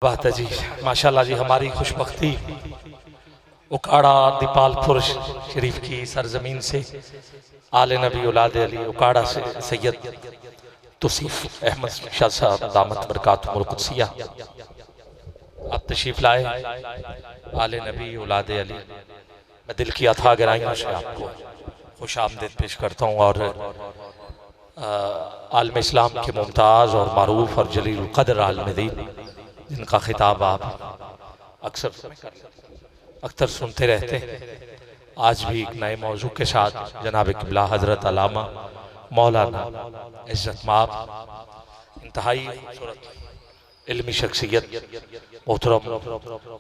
بات ہے جی، ماشاءاللہ جی، ہماری خوشبختی اکاڑا دیپال پور شریف کی سرزمین سے آل نبی اولاد علی اکاڑا سے سید توصیف احمد شاہ صاحب دامت برکاتہم القدسیہ آپ تشریف لائے۔ آل نبی اولاد علی، میں دل کی اتھاہ گہرائیوں سے آپ کو خوش آمدید پیش کرتا ہوں، اور عالم اسلام کے ممتاز اور معروف اور جلیل القدر عالم دین جن کا خطاب آپ اکثر سنتے رہتے ہیں، آج بھی ایک نئے موضوع کے ساتھ جناب قبلہ حضرت علامہ مولانا عزت مآب انتہائی علمی شخصیت محترم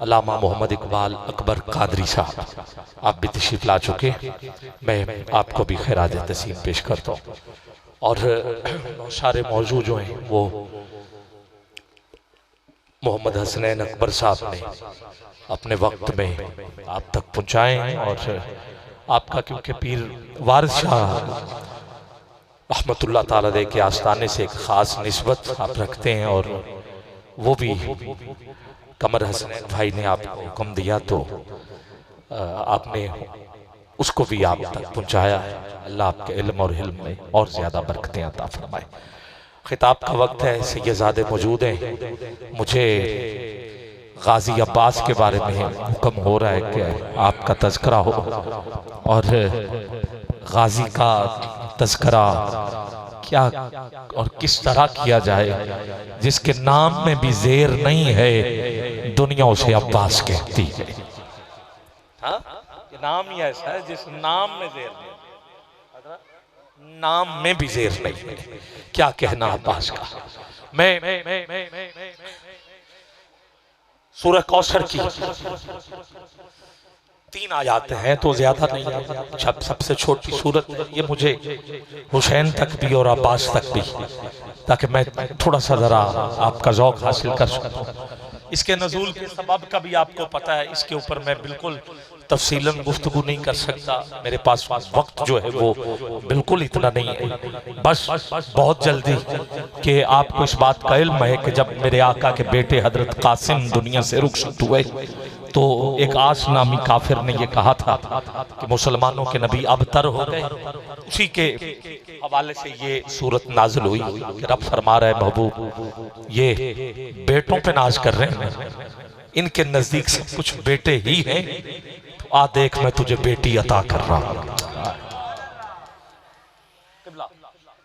علامہ محمد اقبال اکبر قادری صاحب آپ بھی تشریف لا چکے، میں آپ کو بھی خراج تحسین پیش کرتا ہوں، اور سارے موضوع جو ہیں وہ محمد حسنین اکبر صاحب نے اپنے وقت میں آپ تک پہنچائے ہیں، اور آپ کا کیونکہ پیر وارث شاہ رحمت اللہ تعالیٰ دے کے آستانے سے ایک خاص نسبت آپ رکھتے ہیں، اور وہ بھی قمر حسنین بھائی نے آپ کو حکم دیا تو آپ نے اس کو بھی آپ تک پہنچایا ہے۔ اللہ آپ کے علم اور حلم میں اور زیادہ برکتیں عطا فرمائے۔ خطاب کا وقت ہے، سیدزادے موجود ہیں، مجھے غازی عباس کے بارے میں حکم ہو رہا ہے کہ آپ کا تذکرہ ہو، اور غازی کا تذکرہ کیا اور کس طرح کیا جائے، جس کے نام میں بھی زیر نہیں ہے دنیا اسے عباس کہتی ہے۔ یہ نام ہی ایسا ہے جس نام میں زیر نہیں، نام میں بھی زیر نہیں ہے، کیا کہنا عباس کا۔ میں سورہ کوثر کی 3 آیات ہیں تو زیادہ نہیں، سب سے چھوٹی سورت یہ مجھے حسین تک بھی اور عباس تک بھی، تاکہ میں تھوڑا سا ذرا آپ کا ذوق حاصل کر سکتا ہوں۔ اس کے نزول کے سبب کا بھی آپ کو پتہ ہے، اس کے اوپر میں بالکل تفصیلاً گفتگو نہیں کر سکتا، میرے پاس وقت جو ہے وہ بالکل اتنا نہیں ہے، بس بہت جلدی کہ آپ کو اس بات کا علم ہے کہ جب میرے آقا کے بیٹے حضرت قاسم دنیا سے رخصت ہوئے تو ایک آس نامی کافر نے یہ کہا تھا کہ مسلمانوں کے نبی ابتر ہو گئے، اسی کے حوالے سے یہ صورت نازل ہوئی کہ رب فرما رہا ہے محبوب یہ بیٹوں پہ ناز کر رہے ہیں، ان کے نزدیک سب کچھ بیٹے ہی ہیں، آ دیکھ میں تجھے بیٹی عطا کر رہا ہوں،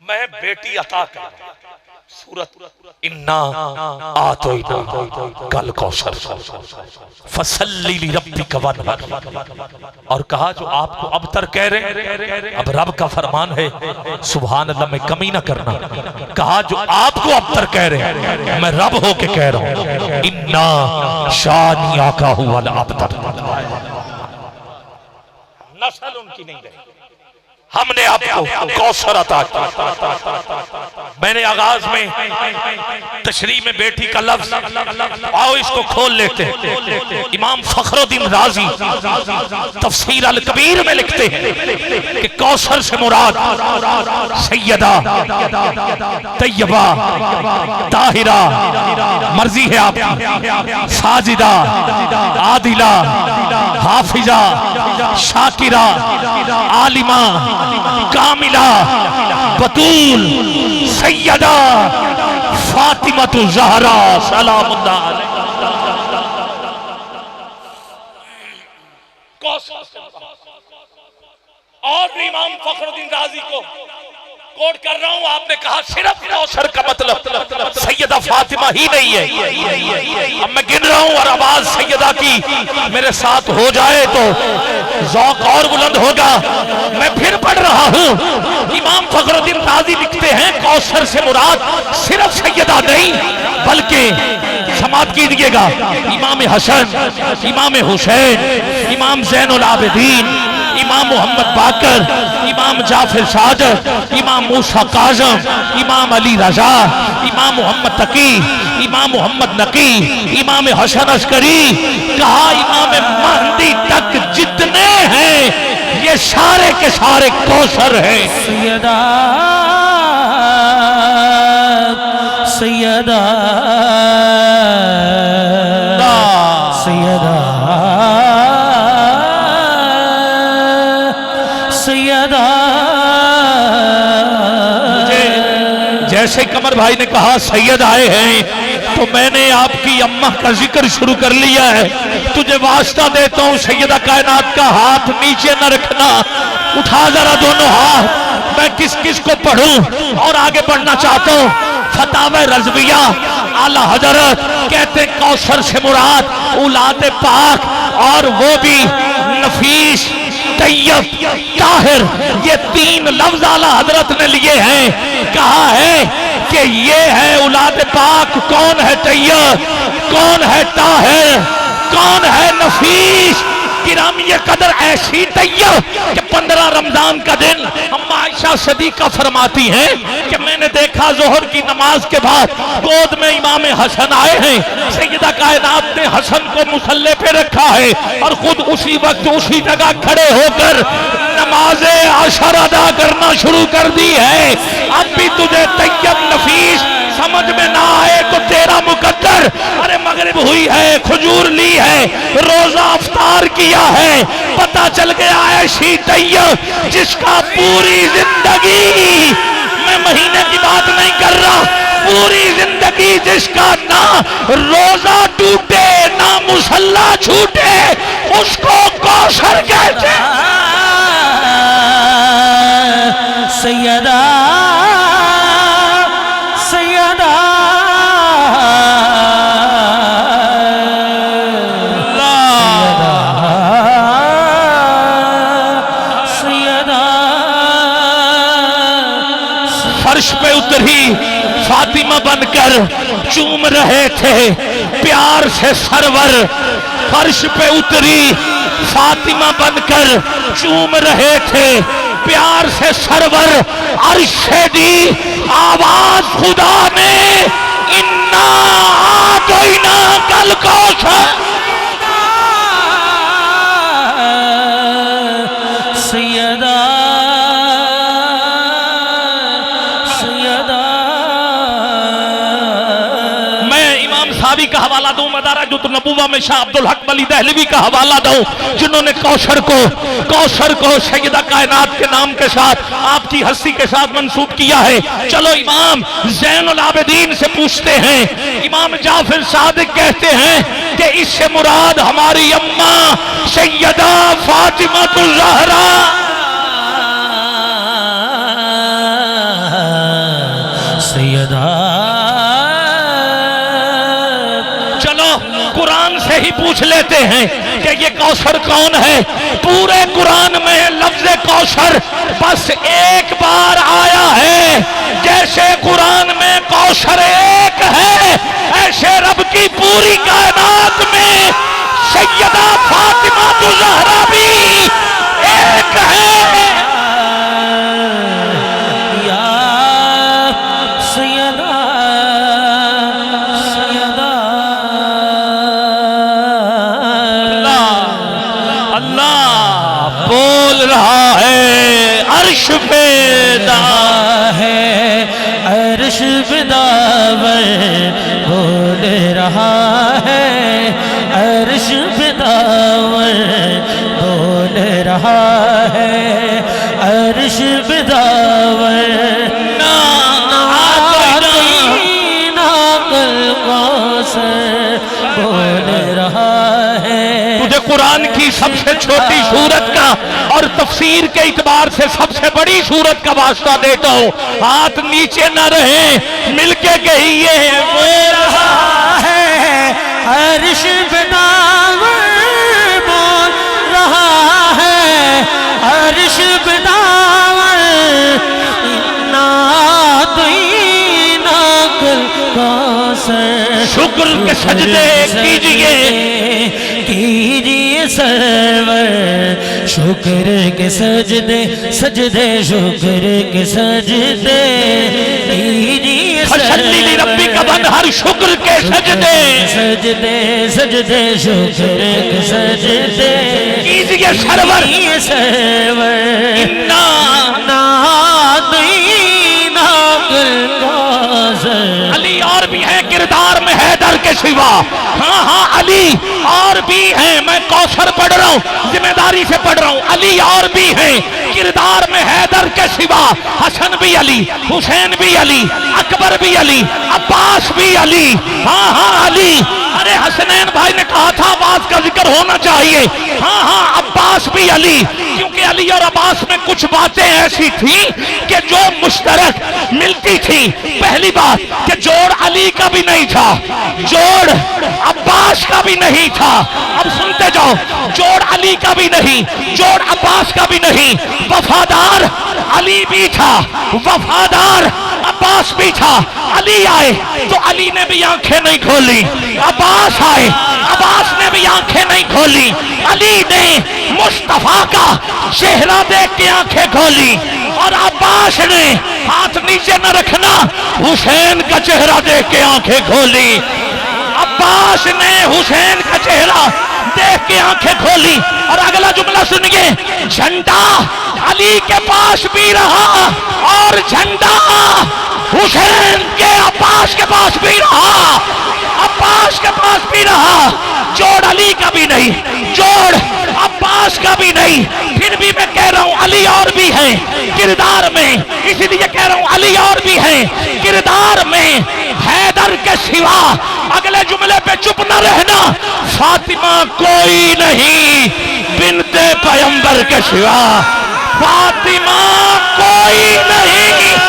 میں بیٹی عطا کر رہا ہوں۔ سورت اِنَّا آتَيْنَاكَ الْكَوْثَرَ فَصَلِّ لِرَبِّكَ وَانْحَرْ، اور کہا جو آپ کو ابتر کہہ رہے ہیں، اب رب کا فرمان ہے، سبحان اللہ میں کمی نہ کرنا، کہا جو آپ کو ابتر کہہ رہے ہیں میں رب ہو کے کہہ رہا ہوں، اِنَّا شَانِئَكَ هُوَ الْأَبْتَرُ، نسل ان کی نہیں رہی، ہم نے آپ کو کوثر عطا کیا۔ میں نے آغاز میں تشریح میں بیٹی کا لفظ، آؤ اس کو کھول لیتے ہیں، امام فخر الدین رازی تفسیر الکبیر میں لکھتے ہیں کہ کوثر سے مراد سیدہ طیبہ طاہرہ، مرضی ہے آپ کی، ساجدہ عادلہ حافظہ شاکرہ عالمہ کاملہ بطول سیدہ فاطمہ الزہرا سلام اللہ علیہ۔ اور بھی امام فخر الدین رازی کو کوٹ کر رہا ہوں، آپ نے کہا صرف کوثر کا مطلب سیدہ فاطمہ ہی نہیں ہے، اب میں گن رہا ہوں اور آواز سیدہ کی میرے ساتھ ہو جائے تو ذوق اور بلند ہوگا، میں پھر پڑھ رہا ہوں، امام فخر الدین رازی لکھتے ہیں کوثر سے مراد صرف سیدہ نہیں بلکہ سماعت کیجئے گا امام حسن، امام حسین، امام زین العابدین، امام محمد باقر، امام جعفر صادق، امام موسیٰ کاظم، امام علی رضا، امام محمد تقی، امام محمد نقی، امام حسن عسکری، کہا امام مہدی تک جتنے ہیں یہ سارے کے سارے کوثر ہیں۔ سیدہ سیدہ جیسے قمر بھائی نے کہا سید آئے ہیں تو میں نے آپ کی اماں کا ذکر شروع کر لیا ہے. تجھے واسطہ دیتا ہوں سیدہ کائنات کا ہاتھ نیچے نہ رکھنا, اٹھا ذرا دونوں ہاتھ. میں کس کس کو پڑھوں اور آگے بڑھنا چاہتا ہوں. فتاوی رضویہ اعلیٰ حضرت کہتے ہیں کوثر سے مراد اولاد پاک اور وہ بھی نفیس طیب طاہر, یہ 3 لفظ اعلیٰ حضرت نے لیے ہیں. کہا ہے کہ یہ ہے اولاد پاک. کون ہے طیب, کون ہے طاہر, کون ہے نفیس؟ گرامی قدر ایسی طیب کہ 15 رمضان کا دن اما عائشہ صدیقہ فرماتی ہیں کہ میں نے دیکھا ظہر کی نماز کے بعد گود میں امام حسن آئے ہیں. سیدہ کائنات نے حسن کو مصلی پہ رکھا ہے اور خود اسی وقت اسی جگہ کھڑے ہو کر نماز عشر ادا کرنا شروع کر دی ہے. اب بھی تجھے طیب نفیس سمجھ میں نہ آئے تو تیرا مقدر. ارے مغرب ہوئی ہے, کھجور لی ہے, روزہ افطار کیا ہے, پتہ چل گیا ایسی طیب جس کا پوری زندگی, میں مہینے کی بات نہیں کر رہا, پوری زندگی جس کا نہ روزہ ٹوٹے نہ مصلی چھوٹے, اس کو کوثر کہتے ہیں. سیدہ فرش پہ اتری فاطمہ بن کر چوم رہے تھے پیار سے سرور. فرش پہ اتری فاطمہ بن کر چوم رہے تھے پیار سے سرور. عرش سے دی آواز خدا نے, اِنَّا أَعْطَيْنَاكَ الْكَوْثَرَ. سیدہ کا حوالہ دوں, مدارج النبوہ میں شاہ عبدالحق ولی دہلوی کا حوالہ دوں جنہوں نے کوثر کو سیدہ کائنات کے نام کے ساتھ آپ کی ہستی کے ساتھ منسوب کیا ہے. چلو امام زین العابدین سے پوچھتے ہیں. امام جعفر صادق کہتے ہیں کہ اس سے مراد ہماری اماں سیدہ فاطمہ الزہرا. سیدہ قرآن سے ہی پوچھ لیتے ہیں کہ یہ کوثر کون ہے. پورے قرآن میں لفظ کوثر بس ایک بار آیا ہے. جیسے قرآن میں کوثر ایک ہے, ایسے رب کی پوری کائنات میں سیدہ فاطمہ الزہرا بھی ایک ہے. عرش پیدا ہے, عرش بداور بول رہا ہے, عرش بداور بول رہا ہے, عرش بداور بول رہا ہے. تجھے قرآن کی سب سے چھوٹی سورت کا اور تفسیر کے اعتبار سے سب سے بڑی سورت کا واسطہ دیتا ہوں. ہاتھ نیچے نہ رہیں, مل کے کہیے بول رہا ہے, عرش بداور بول رہا ہے, عرش بداور شکر کے سجدے کیجئے سرور, شکر کے سجدے سجدے شکر کے سجدے فصلی ربی کا بن ہر شکر کے سجدے سجدے سجدے شکر کے سجدے کیجئے سرور علی اور بھی ہے کردار میں حیدر کے سوا. ہاں ہاں علی اور بھی ہیں. میں کوثر پڑھ رہا ہوں, ذمہ داری سے پڑھ رہا ہوں. علی اور بھی ہیں کردار میں حیدر کے سوا. حسن بھی علی, حسین بھی علی, اکبر بھی علی, عباس بھی علی. ہاں ہاں علی. ارے حسنین بھائی نے کہا تھا عباس کا ذکر ہونا چاہیے. ہاں ہاں عباس بھی علی, کیونکہ علی اور عباس میں کچھ باتیں ایسی تھیں کہ جو مشترک ملتی تھی. پہلی بات کہ جوڑ علی کا بھی نہیں تھا, جوڑ عباس کا بھی نہیں تھا. اب سنتے جاؤ, جوڑ علی کا بھی نہیں, جوڑ عباس کا بھی نہیں. وفادار علی بھی تھا, وفادار عباس بھی تھا. علی آئے تو علی نے بھی آنکھیں نہیں کھولی, عباس آئے عباس نے بھی آنکھیں نہیں کھولی. علی نے مصطفیٰ کا چہرہ دیکھ کے آنکھیں کھولی, اور عباس نے ہاتھ نیچے نہ رکھنا, حسین کا چہرہ دیکھ کے آنکھیں کھولی. عباس نے حسین کا چہرہ دیکھ کے آنکھیں کھولی. اور اگلا جملہ سنیے, جھنڈا علی کے پاس بھی رہا اور جھنڈا حسین کے عباس کے پاس بھی رہا, عباس کے پاس بھی رہا. جوڑ علی کا بھی نہیں, جوڑ عباس کا بھی نہیں. پھر بھی میں کہہ رہا ہوں علی اور بھی ہیں کردار میں, اسی لیے کہہ رہا ہوں علی اور بھی ہیں کردار میں حیدر کے سوا. اگلے جملے پہ چپ نہ رہنا, فاطمہ کوئی نہیں بنت پیغمبر کے سوا, فاطمہ کوئی نہیں.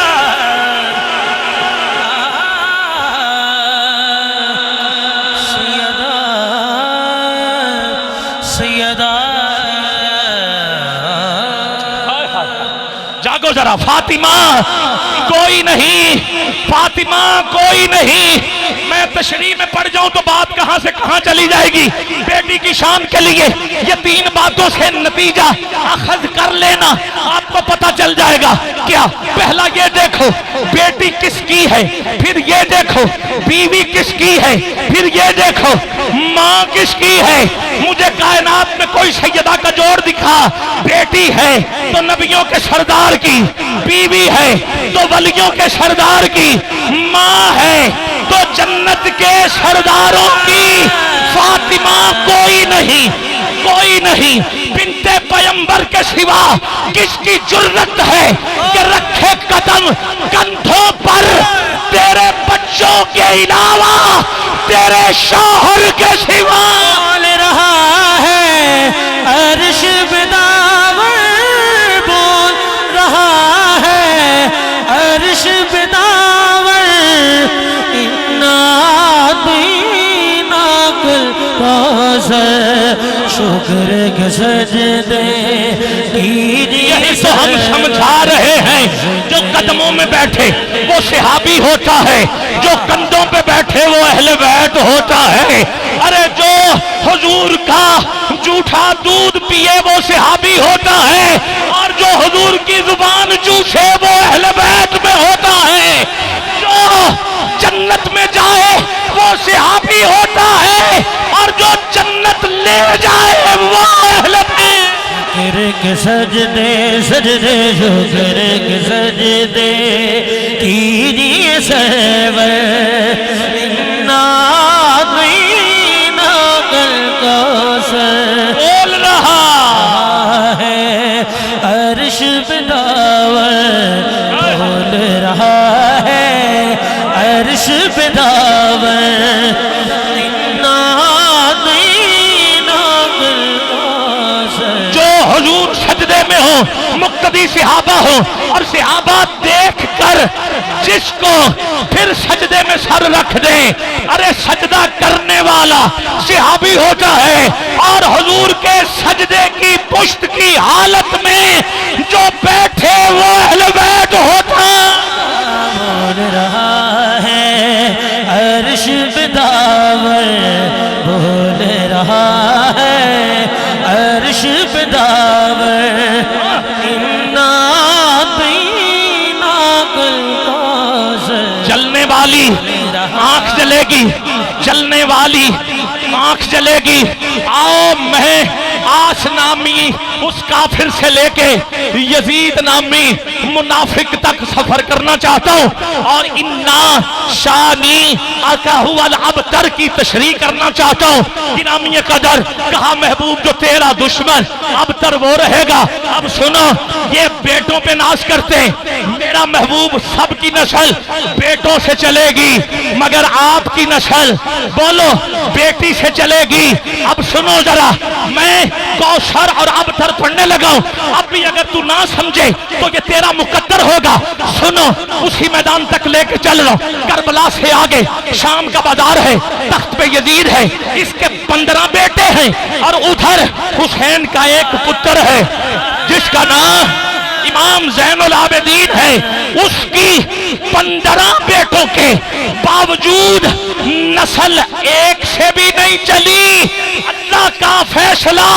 جاگو ذرا, فاطمہ کوئی نہیں, فاطمہ کوئی نہیں. میں تشریح میں پڑھ جاؤں تو بات کہاں سے کہاں چلی جائے گی. بیٹی کی شان کے لیے یہ تین باتوں سے نتیجہ اخذ کر لینا, آپ کو پتا چل جائے گا. کیا پہلا یہ دیکھو بیٹی کس کی ہے, پھر یہ دیکھو بیوی کس کی ہے, پھر یہ دیکھو ماں کس کی ہے. مجھے کائنات میں کوئی سیدہ کا جوڑ دکھا, بیٹی ہے تو نبیوں کے سردار کی, بیوی ہے تو ولیوں کے سردار کی, ماں ہے تو جنت کے سرداروں کی. فاطمہ کوئی نہیں, کوئی نہیں بنت پیغمبر کے سوا. کس کی جرت ہے کہ رکھے قدم کندھوں پر تیرے بچوں کے علاوہ تیرے شوہر کے سوا. بول رہا ہے عرش بداور, بول رہا ہے عرش بداور, شکر کے سجدے کیجئے. یہی تو ہم سمجھا رہے ہیں, جو قدموں میں بیٹھے وہ صحابی ہوتا ہے, جو کندھوں پہ بیٹھے وہ اہل بیت ہوتا ہے. ارے جو حضور کا جھوٹا دودھ پیے وہ صحابی ہوتا ہے, اور جو حضور کی زبان چوسے وہ اہل بیت میں ہوتا ہے. جو جنت میں جائے وہ صحابی ہوتا ہے, اور جو جنت لے جائے وہ اہل بیت. شکر کے سجدے سجدے, شکر کے سجدے کیجئے سرور, بول رہا ہے عرش بداور, بول رہا ہے عرش بداور. جو حضور سجدے میں ہو, مقتدی صحابہ ہو, اور صحابہ دیکھ کر جس کو پھر سجدے میں سر رکھ دیں, ارے سجدہ کرنے والا صحابی ہوتا ہے. اور حضور کے سجدے کی پشت کی حالت میں جو بیٹھے وہ اہل بیت ہوتا. بول رہا ہے عرش بداور, بول رہا ہے عرش بداور. جلنے والی آنکھ جلے گی, جلنے والی آنکھ جلے گی. آؤ میں آس نامی اس کافر سے لے کے یزید نامی منافق تک سفر کرنا چاہتا ہوں، اور انا شانی اکاہو الابتر کی تشریح کرنا چاہتا ہوں۔ گرامی قدر کہا محبوب جو تیرا دشمن ابتر وہ رہے گا۔ اب سنو، یہ بیٹوں پہ ناز کرتے ہیں، میرا محبوب سب کی نسل بیٹوں سے چلے گی مگر آپ کی نسل بولو بیٹی سے چلے گی۔ اب سنو ذرا، میں کوثر اور ابتر پڑھنے لگا ہوں، اب بھی اگر تو نہ سمجھے تو یہ تیرا مقدر ہوگا۔ سنو، اسی میدان تک لے کے چل رہا ہوں، کربلا سے آگے شام کا بازار ہے، تخت پہ یزید ہے، اس کے 15 بیٹے ہیں، اور ادھر حسین کا ایک پتر ہے جس کا نام امام زین العابدین ہے۔ اس کی 15 بیٹوں کے باوجود نسل ایک سے بھی نہیں چلی۔ اللہ کا فیصلہ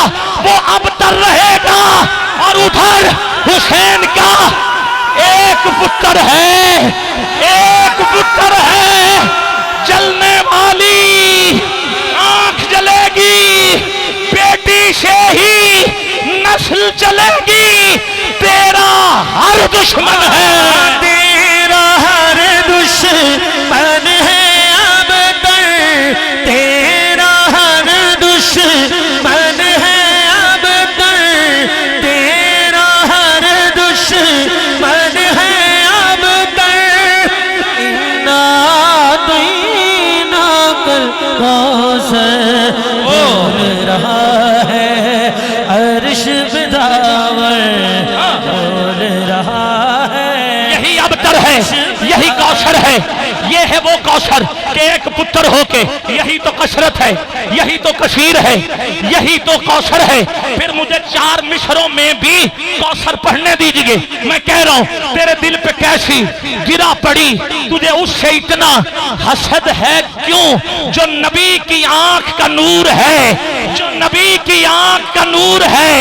وہ ابتر رہے گا، اور ادھر حسین کا ایک پتر ہے، ایک پتر ہے، جلنے والی آنکھ جلے گی، بیٹی سے ہی نسل چلے گی۔ تیرا ہر دشمن ہے، تیرا ہر دشمن ہے ابتر، تیرا ہر دشمن ہے ابتر، تیرا ہر دشمن ہے ابتر۔ انا اعطیناک الکوثر بول رہا ہے عرش بداور، بول رہا ہے یہی ابتر ہے، یہی کوثر ہے، یہ ہے وہ کوثر کہ ایک پتر ہو کے، یہی تو کثرت ہے، یہی تو کثیر ہے، یہی تو کوثر ہے۔ پھر مجھے 4 مصروں میں بھی کوثر پڑھنے دیجئے۔ میں کہہ رہا ہوں تیرے دل پہ کیسی گرا پڑی، تجھے اس سے اتنا حسد ہے کیوں؟ جو نبی کی آنکھ کا نور ہے، جو نبی کی آنکھ کا نور ہے،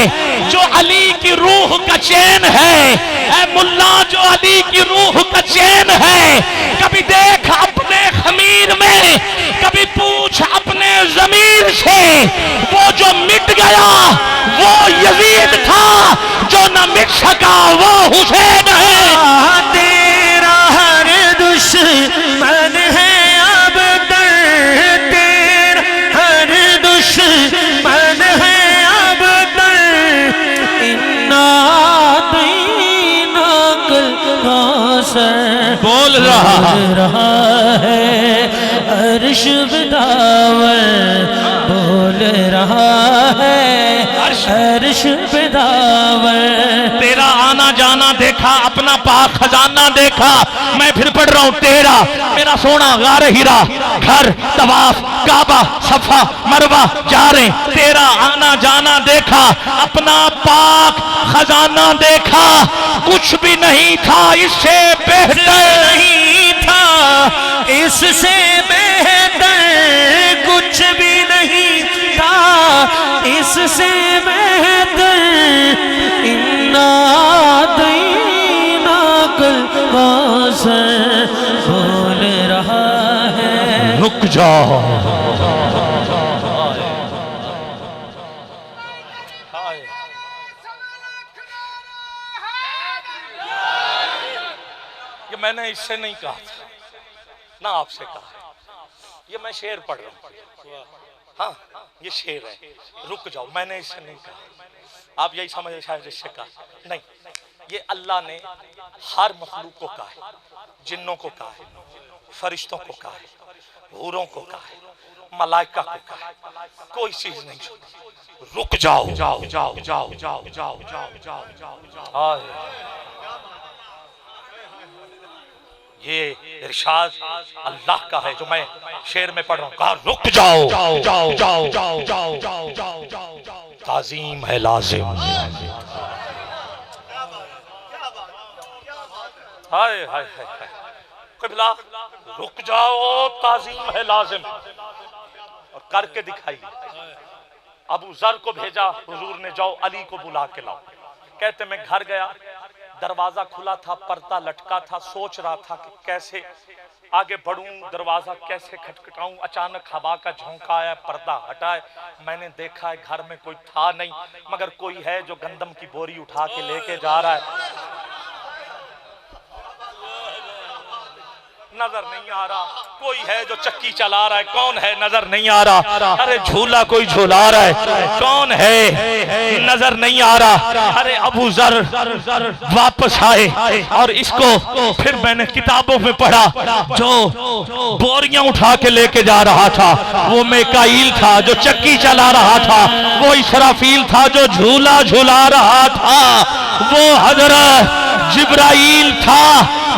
جو علی کی روح کا چین ہے، اے ملا جو علی کی روح کا چین ہے، کبھی دیکھ اپنے خمیر میں، کبھی پوچھ اپنے ضمیر سے، وہ جو مٹ گیا وہ یزید تھا، جو نہ مٹ سکا وہ حسین ہے۔ تیرا ہر دشمن ہے ابتر، تیرا ہر دشمن ہے ابتر۔ انا اعطیناک الکوثر بول رہا ہے عرش بداور، بول رہا ہے عرش بداور۔ تیرا آنا جانا دیکھا، اپنا پاک خزانہ دیکھا، میں پھر پڑھ رہا ہوں تیرا میرا سونا غار ہیرا، گھر طواف کعبہ صفا مروہ جا رہے، تیرا آنا جانا دیکھا، اپنا پاک خزانہ دیکھا، کچھ بھی نہیں تھا اس سے بہتر، نہیں تھا اس سے بہتر، کچھ بھی نہیں تھا اس سے بہتر۔ انا اعطیناک الکوثر بول رہا ہے رک جاؤ۔ یہ میں نے اس سے نہیں کہا تھا، نہ آپ سے کہا، یہ میں شعر پڑھ رہا ہوں، ہاں یہ شعر ہے، رک جاؤ، میں نے اس سے نہیں کہا۔ آپ یہی سمجھے شاید اس سے کہا نہیں، یہ اللہ نے ہر مخلوق کو کہا ہے، جنوں کو کہا ہے، فرشتوں کو کہا ہے، حوروں کو کہا ہے، ملائکہ کو کہا ہے، کوئی چیز نہیں چھوڑی۔ رک جاؤ جاؤ جاؤ جاؤ جاؤ جاؤ جاؤ جاؤ جاؤ۔ یہ ارشاد اللہ کا ہے جو میں شعر میں پڑھ رہا ہوں، کہا رک جاؤ جاؤ جاؤ جاؤ جاؤ جاؤ جاؤ، تعظیم ہے لازم۔ ہائے ہائے ہائے قبلہ، رک جاؤ تعظیم ہے لازم، اور کر کے دکھائی۔ ابو ذر کو بھیجا حضور نے، جاؤ علی کو بلا کے لاؤ۔ کہتے میں گھر گیا، دروازہ کھلا تھا، پردہ لٹکا تھا، سوچ رہا تھا کہ کیسے آگے بڑھوں دروازہ کیسے کھٹکھٹاؤں، اچانک ہوا کا جھونکا آیا، پردہ ہٹائے، میں نے دیکھا ہے گھر میں کوئی تھا نہیں، مگر کوئی ہے جو گندم کی بوری اٹھا کے لے کے جا رہا ہے، نظر نہیں آ رہا، کوئی ہے جو چکی چلا رہا ہے، کون ہے نظر نہیں آ رہا، ارے جھولا کوئی جھولا رہا ہے، کون ہے نظر نہیں آ رہا، ارے ابو ذر واپس آئے اور اس کو پھر میں نے کتابوں میں پڑھا، جو بوریاں اٹھا کے لے کے جا رہا تھا وہ میکائیل تھا، جو چکی چلا رہا تھا وہ اسرافیل تھا، جو جھولا جھولا رہا تھا وہ حضرت جبرائیل تھا۔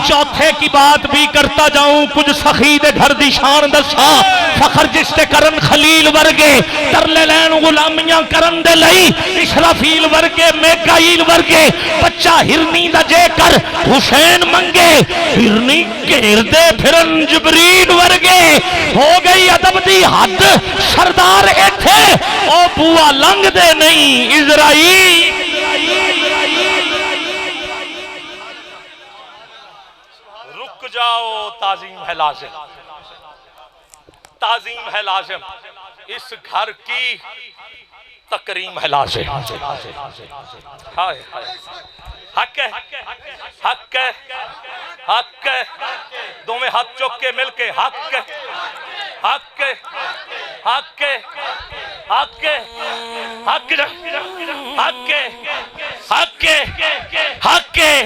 چوتھے کی بات بھی کرتا جاؤں، کچھ سخی دے گھر دی شان دسا، فخر جس تے کرن خلیل ورگے، ترلے لین غلامیاں کرن دے لئی، اسرافیل ورگے، میکائیل ورگے، بچہ ہرنی دا جے کر حسین منگے، ہرنی گھیر دے پھرن جبریل ورگے، ہو گئی ادب دی حد، سردار ایتھے او بوا لنگ دے نہیں اسرائیل۔ جاؤ، تعظیم ہے لازم، تعظیم ہے لازم، اس گھر کی تکریم ہے لازم، حق ہے، حق ہے، حق ہے، دو میں ہاتھ چوک کے مل کے حق ہے، حق ہے، حق ہے، حق ہے، حق ہے، حق ہے، حق ہے، حق ہے،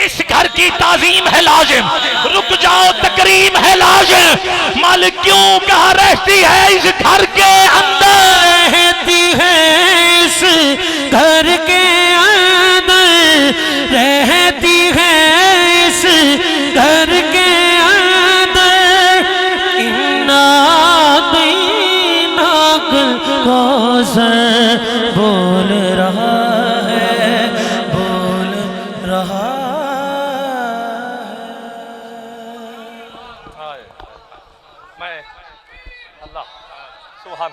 اس گھر کی تعظیم ہے لازم، رک جاؤ تکریم ہے لازم، مالک کیوں کہاں رہتی ہے اس گھر کے اندر، رہتی ہے اس گھر کے اندر، رہتی ہے اس گھر کے اندر، کوثر بول رہا ہے، بول رہا ہے، میں اللہ سبحان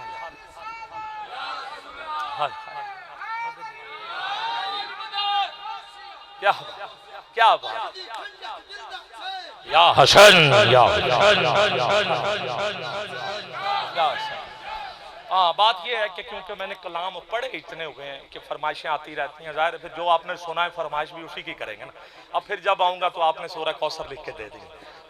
اللہ، کیا بات، یا حسن، یا حسن، بات یہ ہے کہ کیونکہ میں نے کلام پڑھے اتنے ہوئے ہیں کہ فرمائشیں آتی رہتی ہیں، ظاہر ہے پھر جو آپ نے سنا ہے فرمائش بھی اسی کی کریں گے نا، اب پھر جب آؤں گا تو آپ نے سورہ کوثر لکھ کے دے دی،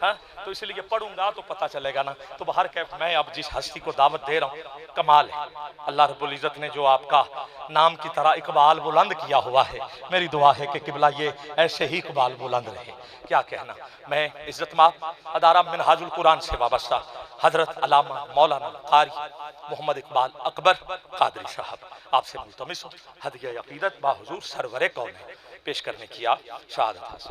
ہاں تو اس لیے پڑھوں گا تو پتہ چلے گا نا، تو بہر کیف میں اب جس ہستی کو دعوت دے رہا ہوں کمال ہے، اللہ رب العزت نے جو آپ کا نام کی طرح اقبال بلند کیا ہوا ہے، میری دعا ہے کہ قبلہ یہ ایسے ہی اقبال بلند رہے، کیا کہنا، میں عزت مآب ادارہ منہاج القرآن سے وابستہ حضرت علامہ مولانا قاری محمد اقبال اکبر قادری صاحب آپ سے ملتمس ہوں، ہدیہ عقیدت با حضور سرور کون پیش کرنے کی آپ شہادت حاصل